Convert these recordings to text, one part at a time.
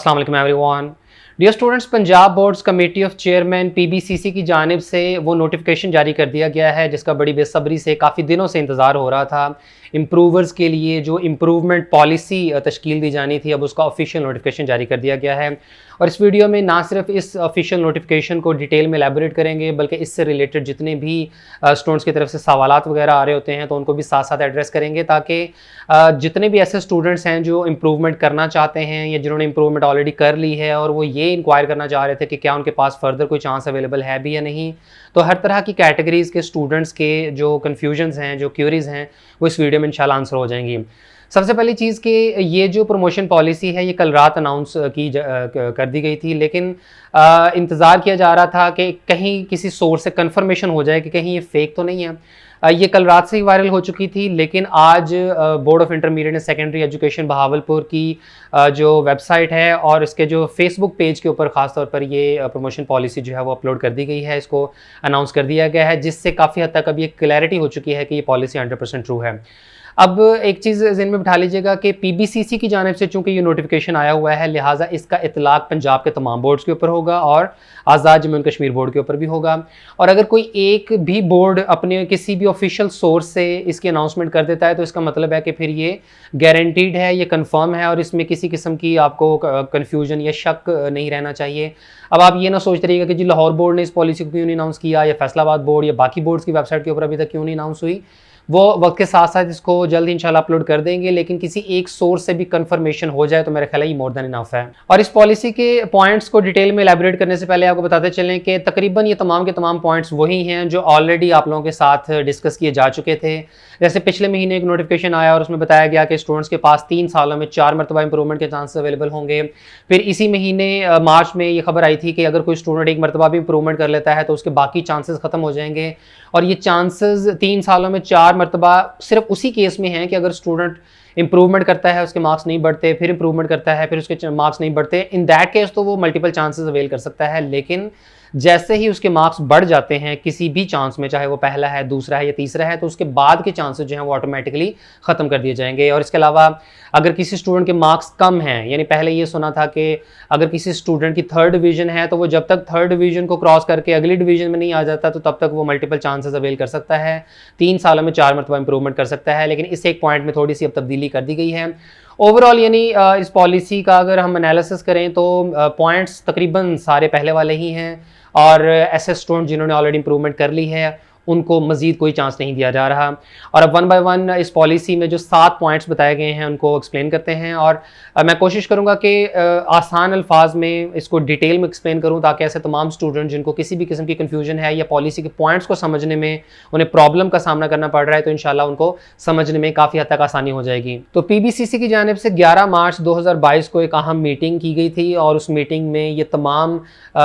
अस्सलाम वालेकुम everyone. Dear students, Punjab boards committee of chairman PBCC की जानिब से वो नोटिफिकेशन जारी कर दिया गया है जिसका बड़ी बेसब्री से काफ़ी दिनों से इंतज़ार हो रहा था। इम्प्रूवर्स के लिए जो इम्प्रूवमेंट पॉलिसी तश्कील दी जानी थी, अब उसका ऑफिशियल नोटिफिकेशन जारी कर दिया गया है। और इस वीडियो में ना सिर्फ इस ऑफिशियल नोटिफिकेशन को डिटेल में एलैबोरेट करेंगे, बल्कि इससे रिलेटेड जितने भी स्टूडेंट्स की तरफ से सवालात वगैरह आ रहे होते हैं तो उनको भी साथ साथ एड्रेस करेंगे, ताकि जितने भी ऐसे स्टूडेंट्स हैं जो इम्प्रूवमेंट करना चाहते हैं या जिन्होंने इम्प्रूवमेंट ऑलरेडी कर ली है और वो ये इंक्वायर करना चाह रहे थे कि क्या उनके पास फर्दर कोई चांस अवेलेबल है भी या नहीं, तो हर तरह की कैटेगरीज़ के स्टूडेंट्स के जो कन्फ्यूजन्स हैं, जो क्यूरीज़ हैं, वो इस वीडियो में इंशाल्लाह आंसर हो जाएंगी। सबसे पहली चीज़ कि ये जो प्रमोशन पॉलिसी है ये कल रात अनाउंस कर दी गई थी, लेकिन इंतज़ार किया जा रहा था कि कहीं किसी सोर्स से कंफर्मेशन हो जाए कि कहीं ये फेक तो नहीं है। ये कल रात से ही वायरल हो चुकी थी, लेकिन आज board of intermediate and secondary education Bahawalpur की जो वेबसाइट है और इसके जो फेसबुक पेज के ऊपर ख़ास तौर पर ये प्रमोशन पॉलिसी जो है वो अपलोड कर दी गई है, इसको अनाउंस कर दिया गया है, जिससे काफ़ी हद तक अब ये क्लैरिटी हो चुकी है कि ये पॉलिसी 100% ट्रू है। अब एक चीज़ ज़हन में बिठा लीजिएगा कि पीबीसीसी की जानिब से चूंकि ये नोटिफिकेशन आया हुआ है, लिहाजा इसका इतलाक पंजाब के तमाम बोर्ड्स के ऊपर होगा और आज़ाद जम्मू एंड कश्मीर बोर्ड के ऊपर भी होगा। और अगर कोई एक भी बोर्ड अपने किसी भी ऑफिशियल सोर्स से इसकी अनाउंसमेंट कर देता है तो इसका मतलब है कि फिर ये गारंटीड है, ये कन्फर्म है और इसमें किसी किस्म की आपको कन्फ्यूजन या शक नहीं रहना चाहिए। अब आप ये ना सोचते रहिएगा कि जी लाहौर बोर्ड ने इस पॉलिसी को क्यों नहीं अनाउंस किया, या फैसलाबाद बोर्ड या बाकी बोर्ड्स की वेबसाइट के ऊपर अभी तक क्यों नहीं अनाउंस हुई। वो वक्त के साथ साथ इसको जल्द इंशाल्लाह अपलोड कर देंगे, लेकिन किसी एक सोर्स से भी कंफर्मेशन हो जाए तो मेरा ख्याल है ये मोर देन इनफ है। और इस पॉलिसी के पॉइंट्स को डिटेल में एलैबोरेट करने से पहले आपको बताते चलें कि तकरीबन ये तमाम के तमाम पॉइंट्स वही हैं जो ऑलरेडी आप लोगों के साथ डिस्कस किए जा चुके थे। जैसे पिछले महीने एक नोटिफिकेशन आया और उसमें बताया गया कि स्टूडेंट्स के पास 3 सालों में 4 मरतबा इंप्रूवमेंट के चांसेस अवेलेबल होंगे। फिर इसी महीने मार्च में ये खबर आई थी कि अगर कोई स्टूडेंट एक मरतबा भी इंप्रूवमेंट कर लेता है तो उसके बाकी चांसेस खत्म हो जाएंगे। और ये चांसेस 3 सालों में 4 मरतबा सिर्फ उसी केस में है कि अगर स्टूडेंट इंप्रूवमेंट करता है, उसके मार्क्स नहीं बढ़ते, फिर इंप्रूवमेंट करता है, फिर उसके मार्क्स नहीं बढ़ते, इन दैट केस तो वो मल्टीपल चांसेस अवेल कर सकता है। लेकिन जैसे ही उसके मार्क्स बढ़ जाते हैं किसी भी चांस में, चाहे वो पहला है, दूसरा है या तीसरा है, तो उसके बाद के चांसेस जो हैं वो ऑटोमेटिकली ख़त्म कर दिए जाएंगे। और इसके अलावा अगर किसी स्टूडेंट के मार्क्स कम हैं, यानी पहले ये सुना था कि अगर किसी स्टूडेंट की 3rd डिवीज़न है तो वो जब तक 3rd डिवीज़न को क्रॉस करके अगली डिवीज़न में नहीं आ जाता तो तब तक वो मल्टीपल चांसेस अवेल कर सकता है, 3 सालों में 4 मरतबा इंप्रूवमेंट कर सकता है। लेकिन इस एक पॉइंट में थोड़ी सी अब तब्दीली कर दी गई है। ओवरऑल यानी इस पॉलिसी का अगर हम एनालिसिस करें तो पॉइंट्स तकरीबन सारे पहले वाले ही हैं और ऐसे स्टूडेंट जिन्होंने ऑलरेडी इंप्रूवमेंट कर ली है उनको मज़ीद कोई चांस नहीं दिया जा रहा। और अब 1 बाय 1 इस पॉलिसी में जो 7 पॉइंट्स बताए गए हैं उनको एक्सप्लेन करते हैं और मैं कोशिश करूंगा कि आसान अल्फाज में इसको डिटेल में एक्सप्लेन करूं, ताकि ऐसे तमाम स्टूडेंट जिनको किसी भी किस्म की कन्फ्यूजन है या पॉलिसी के पॉइंट्स को समझने में उन्हें प्रॉब्लम का सामना करना पड़ रहा है तो इंशाल्लाह उनको समझने में काफ़ी हद तक आसानी हो जाएगी। तो पीबीसीसी की जानिब से 11 मार्च 2022 को एक अहम मीटिंग की गई थी और उस मीटिंग में ये तमाम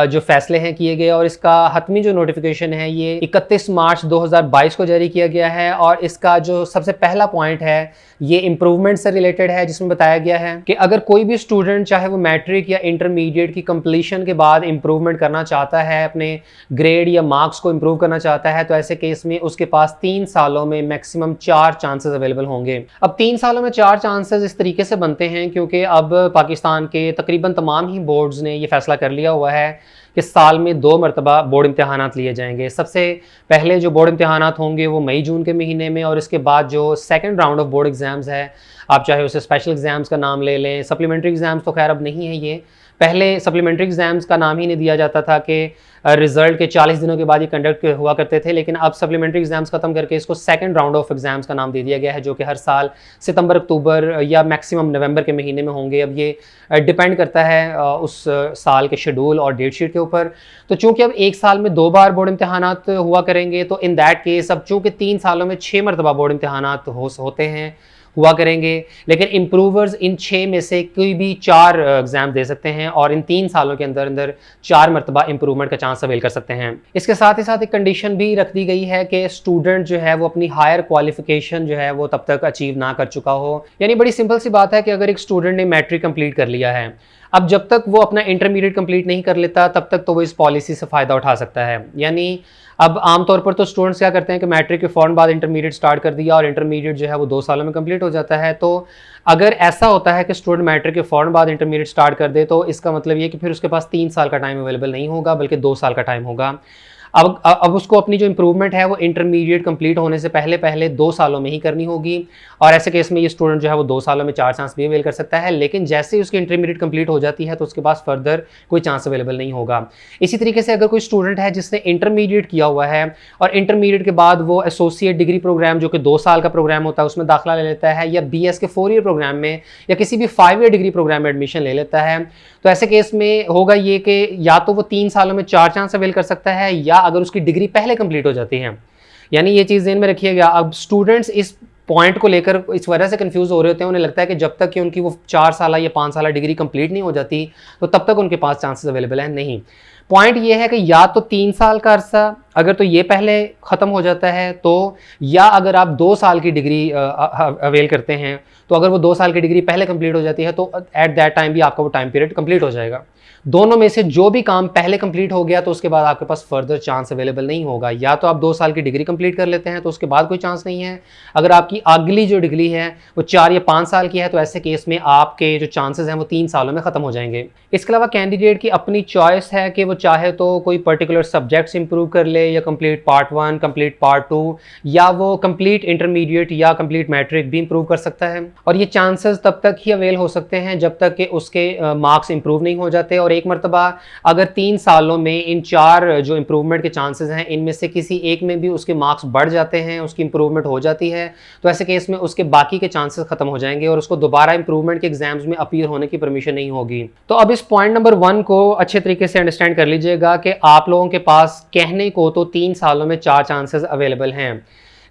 जो फैसले हैं किए गए और इसका हतमी जो नोटिफिकेशन है ये 31 मार्च 2022 को जारी किया गया है। और इसका जो सबसे पहला पॉइंट है ये इंप्रूवमेंट से रिलेटेड है, जिसमें बताया गया है कि अगर कोई भी स्टूडेंट चाहे वो मैट्रिक या इंटरमीडिएट की कंप्लीशन के बाद इंप्रूवमेंट करना चाहता है, अपने ग्रेड या मार्क्स को इंप्रूव करना चाहता है, तो ऐसे केस में उसके पास 3 सालों में मैक्सिमम 4 चांसेस अवेलेबल होंगे। अब 3 सालों में 4 चांसेस इस तरीके से बनते हैं क्योंकि अब पाकिस्तान के तकरीबन तमाम ही बोर्ड्स ने ये फैसला कर लिया हुआ है कि साल में 2 मरतबा बोर्ड इम्तहानात लिए जाएंगे। सबसे पहले जो बोर्ड इम्तहानात होंगे वो मई जून के महीने में, और इसके बाद जो second round of board exams है, आप चाहे उसे स्पेशल एग्ज़ाम्स का नाम ले लें, सप्लीमेंट्री एग्ज़ाम्स तो खैर अब नहीं है, ये पहले सप्लीमेंट्री एग्ज़ाम्स का नाम ही नहीं दिया जाता था कि रिजल्ट के 40 दिनों के बाद ये कंडक्ट हुआ करते थे, लेकिन अब सप्लीमेंट्री एग्ज़ाम्स खत्म करके इसको सेकंड राउंड ऑफ एग्ज़ाम्स का नाम दे दिया गया है, जो कि हर साल सितंबर अक्टूबर या मैक्सिमम नवंबर के महीने में होंगे। अब ये डिपेंड करता है उस साल के शेड्यूल और डेट शीट के ऊपर। तो चूंकि अब एक साल में 2 बार बोर्ड इम्तहानात हुआ करेंगे तो इन दैट केस अब चूँकि 3 सालों में 6 मरतबा बोर्ड इम्तहानात होते हैं हुआ करेंगे, लेकिन इम्प्रूवर्स इन 6 में से कोई भी 4 एग्जाम दे सकते हैं और इन 3 सालों के अंदर अंदर 4 मरतबा इंप्रूवमेंट का चांस अवेल कर सकते हैं। इसके साथ ही साथ एक कंडीशन भी रख दी गई है कि स्टूडेंट जो है वो अपनी हायर क्वालिफिकेशन जो है वो तब तक अचीव ना कर चुका हो। यानी बड़ी सिंपल सी बात है कि अगर एक स्टूडेंट ने मैट्रिक कंप्लीट कर लिया है, अब जब तक वो अपना इंटरमीडिएट कंप्लीट नहीं कर लेता तब तक तो वो इस पॉलिसी से फ़ायदा उठा सकता है। यानी अब आमतौर पर तो स्टूडेंट्स क्या करते हैं कि मैट्रिक के फ़ौरन बाद इंटरमीडिएट स्टार्ट कर दिया और इंटरमीडिएट जो है वो 2 सालों में कंप्लीट हो जाता है। तो अगर ऐसा होता है कि स्टूडेंट मैट्रिक के फ़ौरन बाद इंटरमीडिएट स्टार्ट कर दे तो इसका मतलब ये कि फिर उसके पास 3 साल का टाइम अवेलेबल नहीं होगा बल्कि 2 साल का टाइम होगा। अब उसको अपनी जो इंप्रूवमेंट है वो इंटरमीडिएट कंप्लीट होने से पहले पहले 2 सालों में ही करनी होगी और ऐसे केस में ये स्टूडेंट जो है वो 2 सालों में 4 चांस भी अवेल कर सकता है। लेकिन जैसे ही उसकी इंटरमीडिएट कंप्लीट हो जाती है तो उसके पास फर्दर कोई चांस अवेलेबल नहीं होगा। इसी तरीके से अगर कोई स्टूडेंट है जिसने इंटरमीडिएट किया हुआ है और इंटरमीडिएट के बाद वो एसोसिएट डिग्री प्रोग्राम जो कि 2 साल का प्रोग्राम होता है उसमें दाखिला ले लेता है या BS के 4 ईयर प्रोग्राम में या किसी भी 5 ईयर डिग्री प्रोग्राम में एडमिशन ले लेता है, तो ऐसे केस में होगा ये कि या तो वो 3 सालों में 4 चांस अवेल कर सकता है या अगर उसकी डिग्री पहले कंप्लीट हो जाती है। यानी ये चीज़ ध्यान में रखिएगा। अब स्टूडेंट्स इस पॉइंट को लेकर इस वजह से कंफ्यूज हो रहे होते हैं, उन्हें लगता है कि जब तक कि उनकी वो 4 साल या 5 साल डिग्री कंप्लीट नहीं हो जाती तो तब तक उनके पास चांसेस अवेलेबल है। नहीं, पॉइंट ये है कि या तो 3 साल का अरसा अगर तो ये पहले ख़त्म हो जाता है तो, या अगर आप 2 साल की डिग्री अवेल करते हैं तो अगर वो 2 साल की डिग्री पहले कंप्लीट हो जाती है तो एट दैट टाइम भी आपका वो टाइम पीरियड कंप्लीट हो जाएगा। दोनों में से जो भी काम पहले कंप्लीट हो गया तो उसके बाद आपके पास फर्दर चांस अवेलेबल नहीं होगा। या तो आप 2 साल की डिग्री कंप्लीट कर लेते हैं तो उसके बाद कोई चांस नहीं है। अगर आपकी अगली जो डिग्री है वो 4 या 5 साल की है तो ऐसे केस में आपके जो चांसेस हैं वो 3 सालों में ख़त्म हो जाएंगे। इसके अलावा कैंडिडेट की अपनी चॉइस है कि वो चाहे तो कोई पर्टिकुलर सब्जेक्ट्स इंप्रूव कर ले या कंप्लीट पार्ट 1, कंप्लीट पार्ट 2 या वो कंप्लीट इंटरमीडिएट या कंप्लीट मैट्रिक भी इंप्रूव कर सकता है। और ये चांसेस तब तक ही अवेल हो सकते हैं जब तक कि उसके मार्क्स इंप्रूव नहीं हो जाते। और एक मरतबा अगर 3 सालों में इन 4 जो इंप्रूवमेंट के चांसेस हैं इनमें से किसी एक में भी उसके मार्क्स बढ़ जाते हैं, उसकी इंप्रूवमेंट हो जाती है, तो ऐसे केस में उसके बाकी के चांसेस खत्म हो जाएंगे और उसको दोबारा इंप्रूवमेंट के एग्जाम्स में अपीयर होने की परमिशन नहीं होगी। तो अब इस पॉइंट नंबर 1 को अच्छे तरीके से अंडरस्टैंड कर लीजिएगा कि आप लोगों के पास कहने को तो 3 सालों में 4 चांसेस अवेलेबल हैं,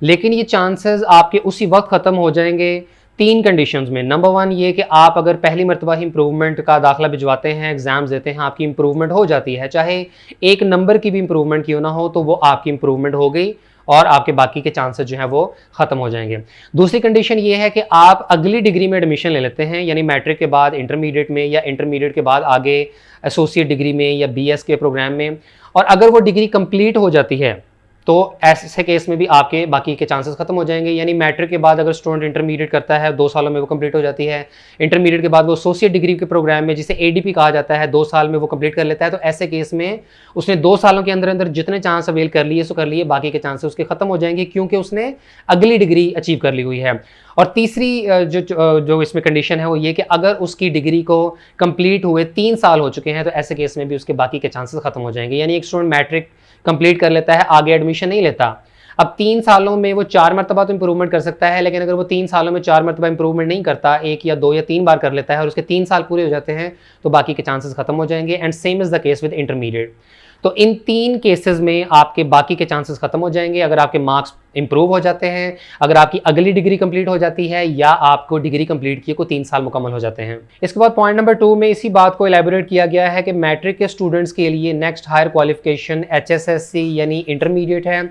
लेकिन ये चांसेस आपके उसी वक्त ख़त्म हो जाएंगे 3 कंडीशंस में। नंबर 1 ये कि आप अगर पहली मरतबा ही इंप्रूवमेंट का दाखिला भिजवाते हैं, एग्जाम्स देते हैं, आपकी इंप्रूवमेंट हो जाती है, चाहे 1 नंबर की भी इंप्रूवमेंट क्यों ना हो तो वो आपकी इंप्रूवमेंट हो गई और आपके बाकी के चांसेस जो हैं वो ख़त्म हो जाएंगे। दूसरी कंडीशन ये है कि आप अगली डिग्री में एडमिशन ले लेते हैं, यानी मैट्रिक के बाद इंटरमीडिएट में या इंटरमीडिएट के बाद आगे एसोसिएट डिग्री में या BS के प्रोग्राम में, और अगर वो डिग्री कंप्लीट हो जाती है तो ऐसे केस में भी आपके बाकी के चांसेस खत्म हो जाएंगे। यानी मैट्रिक के बाद अगर स्टूडेंट इंटरमीडिएट करता है 2 सालों में वो कंप्लीट हो जाती है, इंटरमीडिएट के बाद वो एसोसिएट डिग्री के प्रोग्राम में जिसे ADP कहा जाता है 2 साल में वो कंप्लीट कर लेता है, तो ऐसे केस में उसने 2 सालों के अंदर अंदर जितने चांस अवेल कर लिए सो कर लिए, बाकी के चांसेस उसके खत्म हो जाएंगे क्योंकि उसने अगली डिग्री अचीव कर ली हुई है। और तीसरी जो इसमें कंडीशन है वो ये कि अगर उसकी डिग्री को कंप्लीट हुए 3 साल हो चुके हैं तो ऐसे केस में भी उसके बाकी के चांसेस खत्म हो जाएंगे। यानी एक स्टूडेंट मैट्रिक कंप्लीट कर लेता है, आगे एडमिशन नहीं लेता, अब 3 सालों में वो 4 मरतबा तो इंप्रूवमेंट कर सकता है, लेकिन अगर वो 3 सालों में 4 मरतबा इंप्रूवमेंट नहीं करता, 1 या 2 या 3 बार कर लेता है और उसके 3 साल पूरे हो जाते हैं तो बाकी के चांसेस खत्म हो जाएंगे। And same is the case with intermediate. तो इन 3 केसेस में आपके बाकी के चांसेस खत्म हो जाएंगे अगर आपके मार्क्स इंप्रूव हो जाते हैं, अगर आपकी अगली डिग्री कंप्लीट हो जाती है या आपको डिग्री कंप्लीट किए को 3 साल मुकम्मल हो जाते हैं। इसके बाद पॉइंट नंबर 2 में इसी बात को एलैबोरेट किया गया है कि मैट्रिक के स्टूडेंट्स के लिए नेक्स्ट हायर क्वालिफिकेशन HSSC यानी इंटरमीडिएट है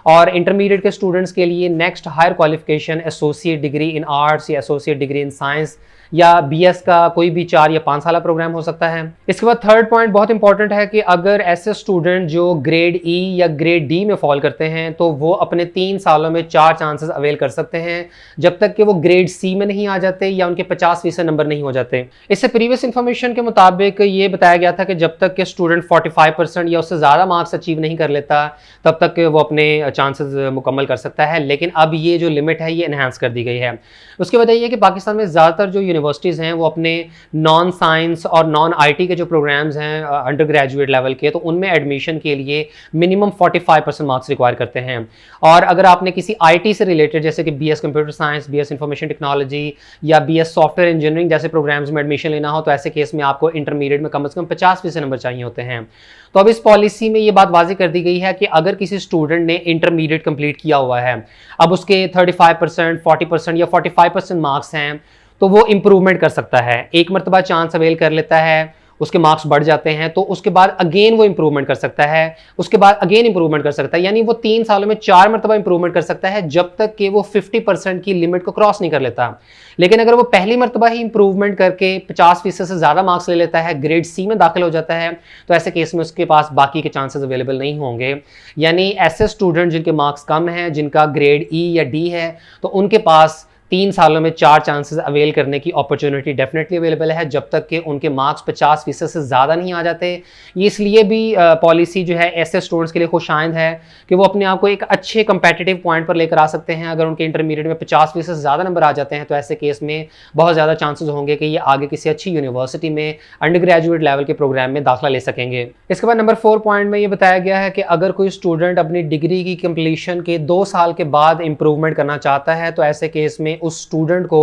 और इंटरमीडिएट के स्टूडेंट्स के लिए next higher qualification associate degree in arts या एसोसिएट डिग्री इन साइंस या BS का कोई भी 4 या 5 साल प्रोग्राम हो सकता है। इसके बाद थर्ड पॉइंट बहुत इंपॉर्टेंट है कि अगर ऐसे स्टूडेंट जो ग्रेड E या ग्रेड D में फॉल करते हैं तो वो अपने 3 सालों में 4 चांसेस अवेल कर सकते हैं जब तक कि वो ग्रेड C में नहीं आ जाते या उनके 50% नंबर नहीं हो जाते। इससे प्रीवियस इन्फॉर्मेशन के मुताबिक ये बताया गया था कि जब तक के स्टूडेंट 45% या उससे ज़्यादा मार्क्स अचीव नहीं कर लेता तब तक वो अपने चांसेस मुकम्मल कर सकता है, लेकिन अब ये जो लिमिट है ये इन्हांस कर दी गई है। उसकी वजह ये है कि पाकिस्तान में ज़्यादातर जो यूनिवर्सिटीज़ हैं वो अपने नॉन साइंस और नॉन IT के जो प्रोग्राम्स हैं अंडर ग्रेजुएट लेवल के, तो उनमें एडमिशन के लिए मिनिमम 45% मार्क्स रिक्वायर करते हैं। और अगर आपने किसी IT से रिलेटेड जैसे कि BS computer science, BS information technology या BS सॉफ्टवेयर इंजीनियरिंग जैसे प्रोग्राम्स में एडमिशन लेना हो तो ऐसे केस में आपको इंटरमीडिएट में कम से कम 50% नंबर चाहिए होते हैं। तो अब इस पॉलिसी में ये बात वाज़ेह कर दी गई है कि अगर किसी स्टूडेंट ने इंटरमीडिएट कंप्लीट किया हुआ है, अब उसके 35%, 40% या 45% मार्क्स हैं, तो वो इंप्रूवमेंट कर सकता है। एक मरतबा चांस अवेल कर लेता है, उसके मार्क्स बढ़ जाते हैं, तो उसके बाद अगेन वो इंप्रूवमेंट कर सकता है, उसके बाद अगेन इंप्रूवमेंट कर सकता है, यानी वो 3 सालों में 4 मरतबा इंप्रूवमेंट कर सकता है जब तक कि वो 50% की लिमिट को क्रॉस नहीं कर लेता। लेकिन अगर वो पहली मरतबा ही इंप्रूवमेंट करके 50% से ज़्यादा मार्क्स ले लेता है, ग्रेड सी में दाखिल हो जाता है, तो ऐसे केस में उसके पास बाकी के चांसेस अवेलेबल नहीं होंगे। यानी ऐसे स्टूडेंट जिनके मार्क्स कम हैं, जिनका ग्रेड ई या डी है, तो उनके पास 3 सालों में 4 चांसेस अवेल करने की अपॉर्चुनिटी डेफिनेटली अवेलेबल है, जब तक कि उनके मार्क्स 50% से ज़्यादा नहीं आ जाते। ये इसलिए भी पॉलिसी जो है ऐसे स्टूडेंट्स के लिए खुशाइंद है कि वो अपने आप को एक अच्छे कंपेटिटिव पॉइंट पर लेकर आ सकते हैं। अगर उनके इंटरमीडिएट में 50% से ज़्यादा नंबर आ जाते हैं, तो ऐसे केस में बहुत ज़्यादा चांसेस होंगे कि ये आगे किसी अच्छी यूनिवर्सिटी में अंडर ग्रेजुएट लेवल के प्रोग्राम में दाखिला ले सकेंगे। इसके बाद नंबर 4 पॉइंट में ये बताया गया है कि अगर कोई स्टूडेंट अपनी डिग्री की कंप्लीशन के 2 साल के बाद इंप्रूवमेंट करना चाहता है, तो ऐसे केस में उस स्टूडेंट को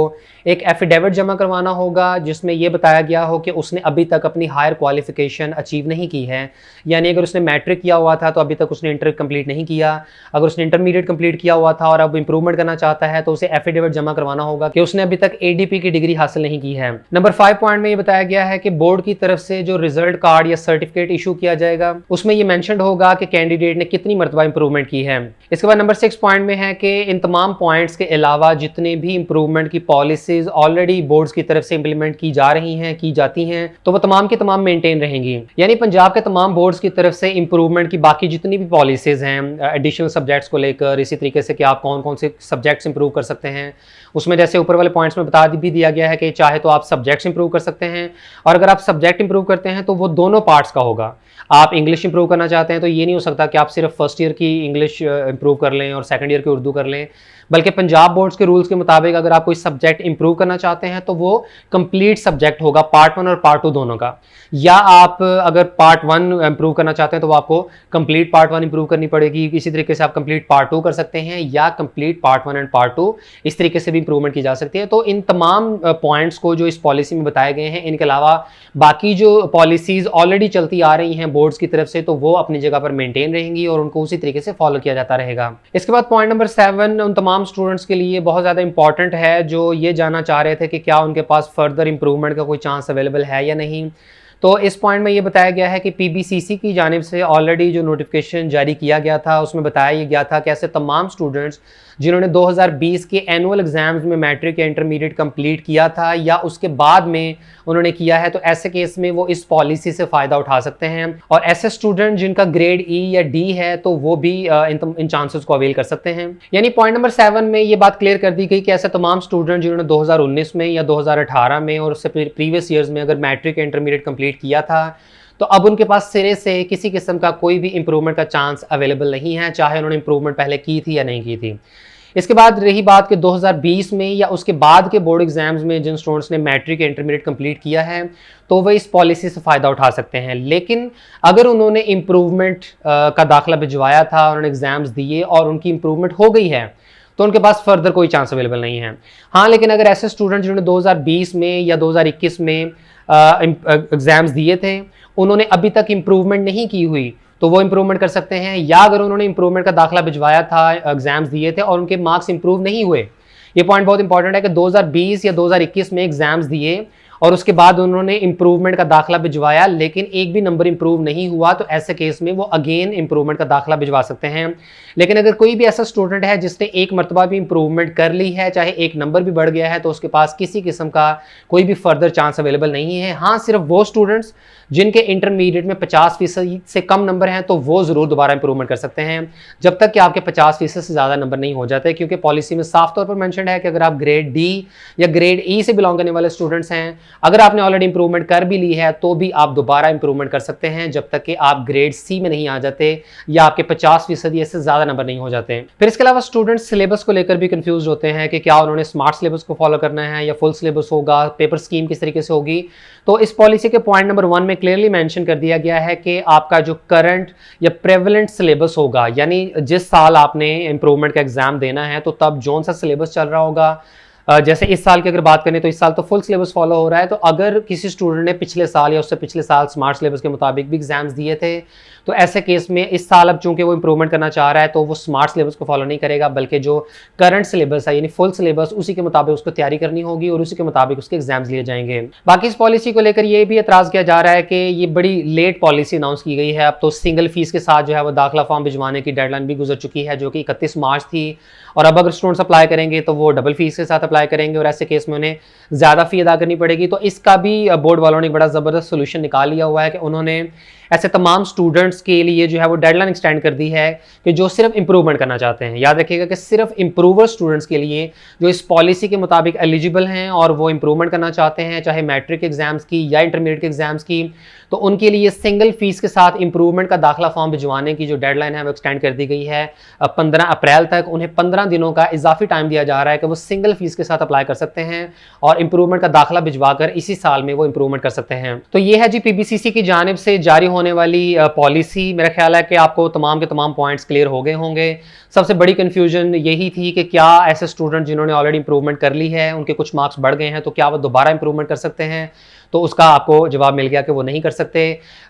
एक एफिडेविट जमा करवाना होगा जिसमें यह बताया गया हो कि उसने अभी तक अपनी हायर क्वालिफिकेशन अचीव नहीं की है। यानी अगर उसने मैट्रिक किया हुआ था तो अभी तक उसने इंटर कंप्लीट नहीं किया, अगर उसने इंटरमीडिएट कंप्लीट किया हुआ था और अब इंप्रूवमेंट करना चाहता है तो उसे एफिडेविट जमा करवाना होगा कि उसने अभी तक एडीपी की डिग्री हासिल नहीं की है। नंबर 5 पॉइंट में यह बताया गया है कि बोर्ड की तरफ से जो रिजल्ट कार्ड या सर्टिफिकेट इशू किया जाएगा उसमें यह मेंशन होगा कि कैंडिडेट ने कितनी मरतबा इंप्रूवमेंट की है। इसके बाद नंबर 6 पॉइंट में है कि इन तमाम पॉइंट्स के अलावा जितने भी इंप्रूवमेंट की पॉलिसीज ऑलरेडी बोर्ड्स की तरफ से इंप्लीमेंट की जा रही हैं, की जाती हैं, तो वो तमाम की तमाम मेंटेन रहेंगी। यानी पंजाब के तमाम बोर्ड्स की तरफ से इंप्रूवमेंट की बाकी जितनी भी पॉलिसीज हैं एडिशनल सब्जेक्ट्स को लेकर, इसी तरीके से कि आप कौन कौन से सब्जेक्ट्स इंप्रूव कर सकते हैं, उसमें जैसे ऊपर वाले पॉइंट्स में बता भी दिया गया है कि चाहे तो आप सब्जेक्ट्स इंप्रूव कर सकते हैं, और अगर आप सब्जेक्ट इंप्रूव करते हैं तो वो दोनों पार्ट्स का होगा। आप इंग्लिश इंप्रूव करना चाहते हैं तो ये नहीं हो सकता कि आप सिर्फ फर्स्ट ईयर की इंग्लिश इंप्रूव कर लें और सेकंड ईयर की उर्दू कर लें, बल्कि पंजाब बोर्ड्स के रूल्स के मुताबिक अगर आप कोई सब्जेक्ट इंप्रूव करना चाहते हैं तो वो कंप्लीट सब्जेक्ट होगा, पार्ट 1 और पार्ट 2 दोनों का। या आप अगर पार्ट 1 इंप्रूव करना चाहते हैं तो वो आपको कंप्लीट पार्ट 1 इंप्रूव करनी पड़ेगी, इसी तरीके से आप कंप्लीट पार्ट 2 कर सकते हैं, या कंप्लीट पार्ट 1 एंड पार्ट 2 इस तरीके से भी इंप्रूवमेंट की जा सकती है। तो इन तमाम पॉइंट्स को जो इस पॉलिसी में बताए गए हैं, इनके अलावा बाकी जो पॉलिसीज ऑलरेडी चलती आ रही हैं बोर्ड्स की तरफ से, तो वो अपनी जगह पर मेंटेन रहेंगी और उनको उसी तरीके से फॉलो किया जाता रहेगा। इसके बाद पॉइंट नंबर 7 उन तमाम स्टूडेंट्स के लिए बहुत ज़्यादा इंपॉर्टेंट है जो ये जानना चाह रहे थे कि क्या उनके पास फर्दर इंप्रूवमेंट का कोई चांस अवेलेबल है या नहीं। तो इस पॉइंट में ये बताया गया है कि पीबीसीसी की जानिब से ऑलरेडी जो नोटिफिकेशन जारी किया गया था उसमें बताया गया था कि ऐसे तमाम स्टूडेंट्स जिन्होंने 2020 के एनुअल एग्जाम्स में मैट्रिक या इंटरमीडिएट कंप्लीट किया था या उसके बाद में उन्होंने किया है, तो ऐसे केस में वो इस पॉलिसी से फ़ायदा उठा सकते हैं। और ऐसे स्टूडेंट जिनका ग्रेड ई या डी है तो वो भी इन चांसेस को अवेल कर सकते हैं। यानी पॉइंट नंबर 7 में ये बात क्लियर कर दी गई कि ऐसे तमाम स्टूडेंट जिन्होंने 2019 में या 2018 में और उससे प्रीवियस ईयर्स में अगर मैट्रिक या इंटरमीडिएट कंप्लीट किया था, तो अब उनके पास सिरे से किसी किस्म का कोई भी इंप्रूवमेंट का चांस अवेलेबल नहीं है, चाहे उन्होंने इंप्रूवमेंट पहले की थी या नहीं की थी। इसके बाद रही बात कि 2020 में या उसके बाद के बोर्ड एग्जाम्स में जिन स्टूडेंट्स ने मैट्रिक या इंटरमीडिएट कंप्लीट किया है तो वह इस पॉलिसी से फ़ायदा उठा सकते हैं। लेकिन अगर उन्होंने इंप्रूवमेंट का दाखिला भिजवाया था, उन्होंने एग्जाम्स दिए और उनकी इंप्रूवमेंट हो गई है, तो उनके पास फर्दर कोई चांस अवेलेबल नहीं है। हाँ, लेकिन अगर ऐसे स्टूडेंट जिन्होंने 2020 में या 2021 में एग्जाम्स दिए थे, उन्होंने अभी तक इंप्रूवमेंट नहीं की हुई, तो वो इंप्रूवमेंट कर सकते हैं। या अगर उन्होंने इंप्रूवमेंट का दाखिला भिजवाया था, एग्जाम्स दिए थे और उनके मार्क्स इंप्रूव नहीं हुए, ये पॉइंट बहुत इंपॉर्टेंट है कि 2020 या 2021 में एग्जाम्स दिए और उसके बाद उन्होंने इंप्रूवमेंट का दाखिला भिजवाया लेकिन एक भी नंबर इंप्रूव नहीं हुआ, तो ऐसे केस में वो अगेन इंप्रूवमेंट का दाखिला भिजवा सकते हैं। लेकिन अगर कोई भी ऐसा स्टूडेंट है जिसने एक मरतबा भी इंप्रूवमेंट कर ली है, चाहे एक नंबर भी बढ़ गया है, तो उसके पास किसी किस्म का कोई भी फर्दर चांस अवेलेबल नहीं है। हाँ, सिर्फ वो स्टूडेंट्स जिनके इंटरमीडिएट में 50% से कम नंबर हैं तो वो ज़रूर दोबारा इंप्रूवमेंट कर सकते हैं, जब तक कि आपके 50% से ज़्यादा नंबर नहीं हो जाते, क्योंकि पॉलिसी में साफ तौर पर मेंशन है कि अगर आप ग्रेड डी या ग्रेड ई से बिलोंग करने वाले स्टूडेंट्स हैं, अगर आपने ऑलरेडी इंप्रूवमेंट कर भी ली है तो भी आप दोबारा इंप्रूवमेंट कर सकते हैं जब तक कि आप ग्रेड सी में नहीं आ जाते या आपके 50% या इससे ज़्यादा नंबर नहीं हो जाते। फिर इसके अलावा स्टूडेंट्स सिलेबस को लेकर भी कंफ्यूज होते हैं कि क्या उन्होंने स्मार्ट सिलेबस को फॉलो करना है या फुल सिलेबस होगा, पेपर स्कीम किस तरीके से होगी। तो इस पॉलिसी के पॉइंट नंबर 1 में क्लियरली मेंशन कर दिया गया है कि आपका जो करंट या प्रेवलेंट सिलेबस होगा, यानी जिस साल आपने इंप्रूवमेंट का एग्जाम देना है तो तब जोन सा सिलेबस चल रहा होगा। जैसे इस साल की अगर बात करें तो इस साल तो फुल सिलेबस फॉलो हो रहा है, तो अगर किसी स्टूडेंट ने पिछले साल या उससे पिछले साल स्मार्ट सिलेबस के मुताबिक भी एग्जाम्स दिए थे तो ऐसे केस में इस साल अब चूंकि वो इंप्रूवमेंट करना चाह रहा है तो वो स्मार्ट सिलेबस को फॉलो नहीं करेगा, बल्कि जो करंट सिलेबस है यानी फुल सिलेबस उसी के मुताबिक उसको तैयारी करनी होगी और उसी के मुताबिक उसके एग्जाम्स लिए जाएंगे। बाकी इस पॉलिसी को लेकर ये भी एतराज़ किया जा रहा है कि ये बड़ी लेट पॉलिसी अनाउंस की गई है। अब तो सिंगल फीस के साथ जो है वो दाखिला फॉर्म भिजवाने की डेडलाइन भी गुजर चुकी है, जो कि 31 मार्च थी, और अब अगर स्टूडेंट्स अप्लाई करेंगे तो वो डबल फीस के साथ अप्लाई करेंगे और ऐसे केस में उन्हें ज़्यादा फी अदा करनी पड़ेगी। तो इसका भी बोर्ड वालों ने बड़ा ज़बरदस्त सोल्यूशन निकाल लिया हुआ है कि उन्होंने ऐसे तमाम स्टूडेंट्स के लिए जो है वो डेडलाइन एक्सटेंड कर दी है कि जो सिर्फ इंप्रूवमेंट करना चाहते हैं। याद रखिएगा कि सिर्फ इंप्रूवर स्टूडेंट्स के लिए जो इस पॉलिसी के मुताबिक एलिजिबल हैं और वो इंप्रूवमेंट करना चाहते हैं, चाहे मैट्रिक एग्जाम्स की या इंटरमीडिएट के एग्जाम्स की, तो उनके लिए सिंगल फीस के साथ इंप्रूवमेंट का दाखिला फॉर्म भिजवाने की जो डेडलाइन है वो एक्सटेंड कर दी गई है 15 अप्रैल तक। उन्हें 15 दिनों का इजाफी टाइम दिया जा रहा है कि वो सिंगल फीस के साथ अप्लाई कर सकते हैं और इंप्रूवमेंट का दाखिला भिजवाकर इसी साल में वो इंप्रूवमेंट कर सकते हैं। तो ये है जी पीबीसीसी की जानिब से जारी होने वाली पॉलिसी। मेरा ख्याल है कि आपको तमाम के तमाम पॉइंट्स क्लियर हो गए होंगे। सबसे बड़ी कन्फ्यूजन यही थी कि क्या ऐसे स्टूडेंट जिन्होंने ऑलरेडी इंप्रूवमेंट कर ली है, उनके कुछ मार्क्स बढ़ गए हैं, तो क्या वो दोबारा इंप्रूवमेंट कर सकते हैं? तो उसका आपको जवाब मिल गया कि वो नहीं कर सकते।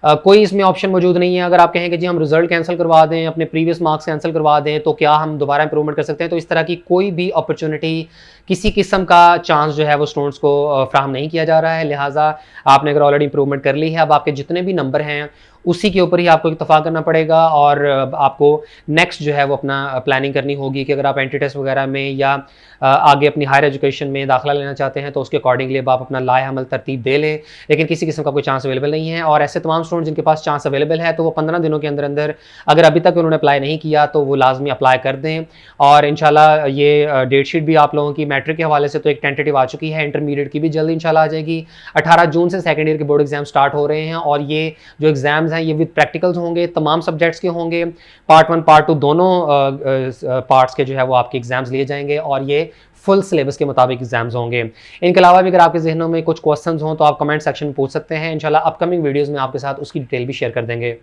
कोई इसमें ऑप्शन मौजूद नहीं है। अगर आप कहें कि जी हम रिजल्ट कैंसिल करवा दें, अपने प्रीवियस मार्क्स कैंसिल करवा दें, तो क्या हम दोबारा इंप्रूवमेंट कर सकते हैं? तो इस तरह की कोई भी अपॉर्चुनिटी, किसी किस्म का चांस जो है वो स्टूडेंट्स को फ्राहम नहीं किया जा रहा है। लिहाजा आपने अगर ऑलरेडी इंप्रूवमेंट कर ली है, अब आपके जितने भी नंबर हैं उसी के ऊपर ही आपको इत्तफाक करना पड़ेगा और आपको नेक्स्ट जो है वो अपना प्लानिंग करनी होगी कि अगर आप एंट्री टेस्ट वगैरह में या आगे अपनी हायर एजुकेशन में दाखिला लेना चाहते हैं तो उसके अकॉर्डिंगली अब आप अपना लाएहमल तरतीब दे लें। लेकिन किसी किस्म का कोई चांस अवेलेबल नहीं है और ऐसे तमाम स्टूडेंट जिनके पास चांस अवेलेबल है तो वो 15 दिनों के अंदर अंदर, अगर अभी तक उन्होंने अप्लाई नहीं किया तो वो लाजमी अप्लाई कर दें। और इंशाल्लाह ये डेट शीट भी आप लोगों की मैट्रिक के हवाले से तो एक टेंटेटिव आ चुकी है, इंटरमीडिएट की भी जल्द इंशाल्लाह आ जाएगी। 18 जून से सेकेंड ईयर के बोर्ड एग्जाम स्टार्ट हो रहे हैं और ये जो एग्जाम्स हैं ये विद प्रैक्टिकल्स होंगे, तमाम सब्जेक्ट्स के होंगे। पार्ट 1 पार्ट 2 दोनों पार्ट्स के जो है वो आपके एग्जाम्स लिए जाएंगे और ये फुल सिलेबस के मुताबिक एग्जाम्स होंगे। इनके अलावा भी अगर आपके जहनों में कुछ क्वेश्चंस हों तो आप कमेंट सेक्शन में पूछ सकते हैं। इंशाल्लाह अपकमिंग वीडियोस में आपके साथ उसकी डिटेल भी शेयर कर देंगे।